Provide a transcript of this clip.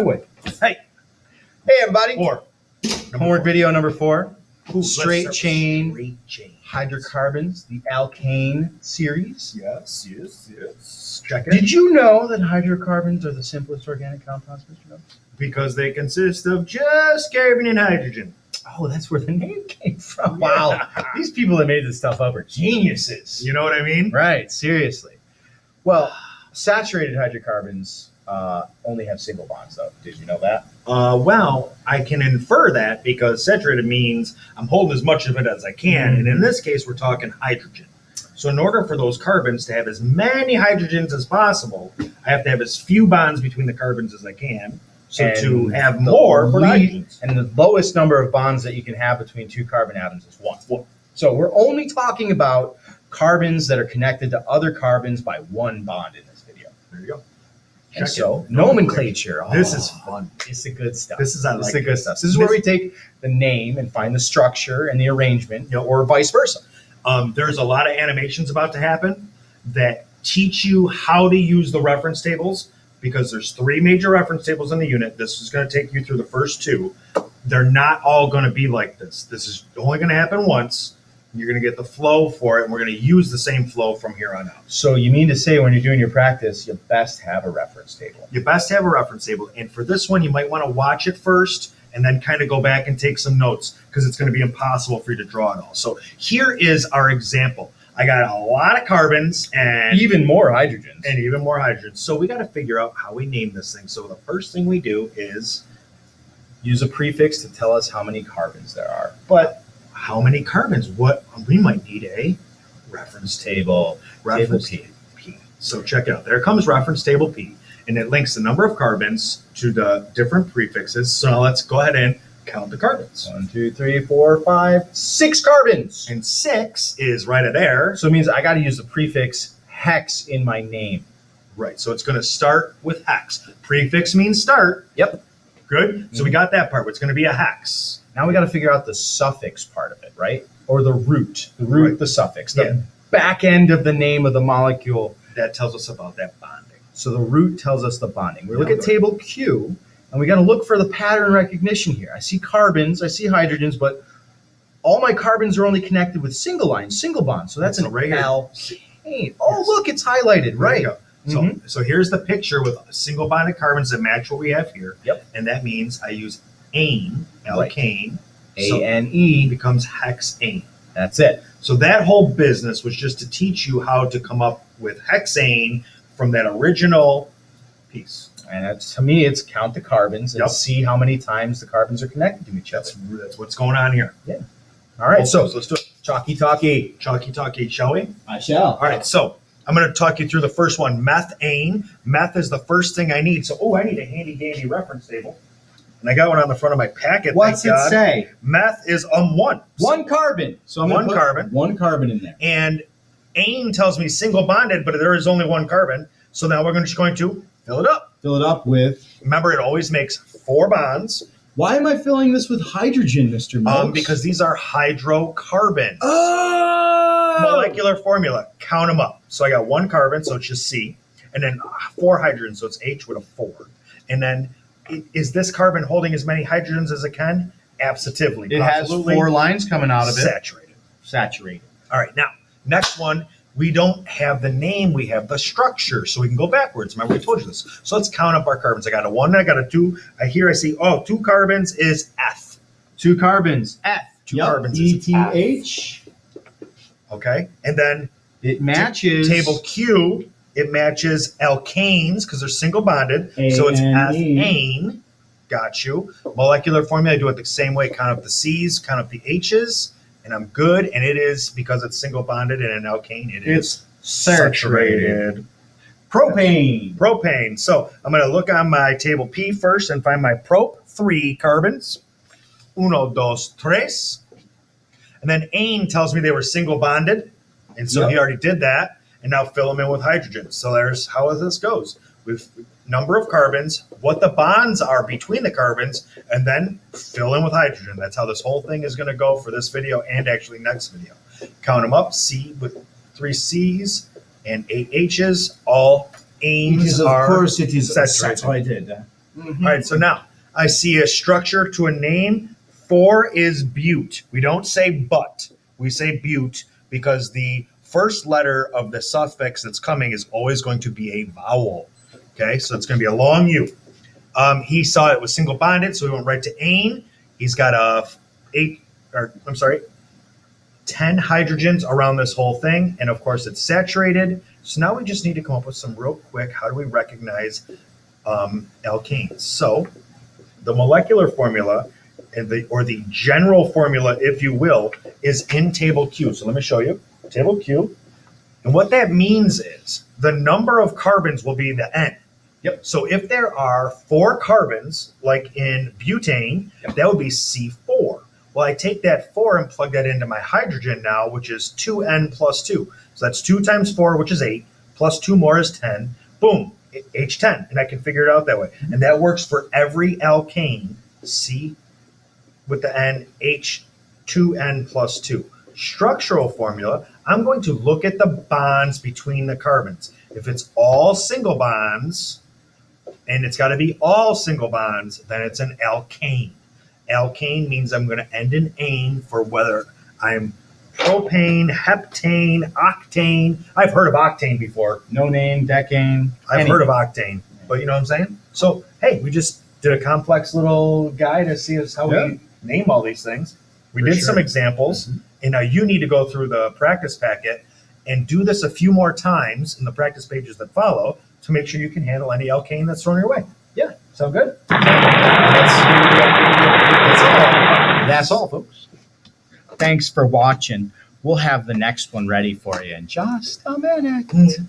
Hey. Hey, everybody. Homework video number 4. Straight chain hydrocarbons, the alkane series. Yes. Check it. Did you know that hydrocarbons are the simplest organic compounds, Mr. Jones? Because they consist of just carbon and hydrogen. Oh, that's where the name came from. Wow. These people that made this stuff up are geniuses. You know what I mean? Right, seriously. Well, saturated hydrocarbons only have single bonds, though. Did you know that? Well, I can infer that because saturated means I'm holding as much of it as I can. And in this case, we're talking hydrogen. So in order for those carbons to have as many hydrogens as possible, I have to have as few bonds between the carbons as I can. So And to have more for hydrogens. And the lowest number of bonds that you can have between two carbon atoms is 1. So we're only talking about carbons that are connected to other carbons by 1 bond in this video. There you go. And so, nomenclature. This is fun. It's the good stuff. This is the good stuff. This is where we take the name and find the structure and the arrangement, or vice versa. There's a lot of animations about to happen that teach you how to use the reference tables, because there's 3 major reference tables in the unit. This is going to take you through the first 2. They're not all going to be like this. This is only going to happen once. You're going to get the flow for it, and we're going to use the same flow from here on out. So you mean to say when you're doing your practice, you best have a reference table? You best have a reference table. And for this one, you might want to watch it first and then kind of go back and take some notes, because it's going to be impossible for you to draw it all. So here is our example. I got a lot of carbons and even more hydrogens. So we got to figure out how we name this thing. So the first thing we do is use a prefix to tell us how many carbons there are. But how many carbons? What we might need a reference table. Reference table P. So check it out. There comes reference table P, and it links the number of carbons to the different prefixes. So now let's go ahead and count the carbons. 1, 2, 3, 4, 5, 6 carbons. And 6 is right there. So it means I got to use the prefix hex in my name. Right. So it's going to start with hex. Prefix means start. Yep. Good. So we got that part. It's going to be a hex. Now we got to figure out the suffix part of it, right? Or the root. The root, right. The suffix. The back end of the name of the molecule. That tells us about that bonding. So the root tells us the bonding. We look at table Q, and we got to look for the pattern recognition here. I see carbons, I see hydrogens, but all my carbons are only connected with single lines, single bonds. So that's an alkane. Oh, look, it's highlighted, right? So here's the picture with single bonded carbons that match what we have here. Yep. And that means I use ane, alkane. A-N-E. Becomes hexane. That's it. So that whole business was just to teach you how to come up with hexane from that original piece. And to me, it's count the carbons and see how many times the carbons are connected to each other. That's what's going on here. Yeah. All right. So let's do it. Chalky talky. Chalky talky, shall we? I shall. All right. So I'm going to talk you through the first one, methane. Meth is the first thing I need. So, I need a handy dandy reference table. And I got one on the front of my packet. What's it say? Meth is 1. One carbon. So I'm going to put one carbon in there. And ane tells me single bonded, but there is only 1 carbon. So now we're just going to fill it up. Fill it up with? Remember, it always makes 4 bonds. Why am I filling this with hydrogen, Mr. Milks? Because these are hydrocarbons. Oh! Molecular formula. Count them up. So I got 1 carbon, so it's just C. And then 4 hydrogens, so it's H with a 4. And then is this carbon holding as many hydrogens as it can? Absolutely. It has 4 lines coming out of it. Saturated. All right. Now, next one, we don't have the name. We have the structure. So we can go backwards. Remember, we told you this. So let's count up our carbons. I got a 1. I got a 2. I see, 2 carbons is F. 2 carbons, F. 2 carbons is ETH. Okay. And then it matches table Q. It matches alkanes because they're single bonded. So it's ethane. Got you. Molecular formula, I do it the same way. Count up the C's, count up the H's, and I'm good. And it is, because it's single bonded and an alkane, it's saturated. Propane. So I'm going to look on my table P first and find my prop, 3 carbons. 1, 2, 3. And then ane tells me they were single bonded. And so he already did that. And now fill them in with hydrogen. So there's how this goes. With number of carbons, what the bonds are between the carbons, and then fill in with hydrogen. That's how this whole thing is going to go for this video and actually next video. Count them up. C with 3 C's and 8 H's. All anes are saturated. All right, so now I see a structure to a name. 4 is bute. We don't say but, we say bute because the first letter of the suffix that's coming is always going to be a vowel. Okay, so it's going to be a long U. He saw it was single bonded, so he went right to ane. He's got 10 hydrogens around this whole thing, and of course it's saturated. So now we just need to come up with some real quick, how do we recognize alkanes? So the molecular formula, or the general formula, if you will, is in table Q. So let me show you, table Q. And what that means is the number of carbons will be the N. Yep. So if there are 4 carbons, like in butane, that would be C4. Well, I take that 4 and plug that into my hydrogen now, which is 2N plus 2. So that's 2 times 4, which is 8, plus 2 more is 10. Boom, H10. And I can figure it out that way. And that works for every alkane, C with the N, H2N plus 2. Structural formula, I'm going to look at the bonds between the carbons. If it's all single bonds, and it's got to be all single bonds, then it's an alkane. Alkane means I'm going to end in ane for whether I'm propane, heptane, octane. I've heard of octane before. Nonane, decane. I've heard of octane, but you know what I'm saying? So, hey, we just did a complex little guide to see us how we name all these things. We did some examples, and now you need to go through the practice packet and do this a few more times in the practice pages that follow to make sure you can handle any alkane that's thrown your way. Yeah. Sound good? That's all, folks. Thanks for watching. We'll have the next one ready for you in just a minute.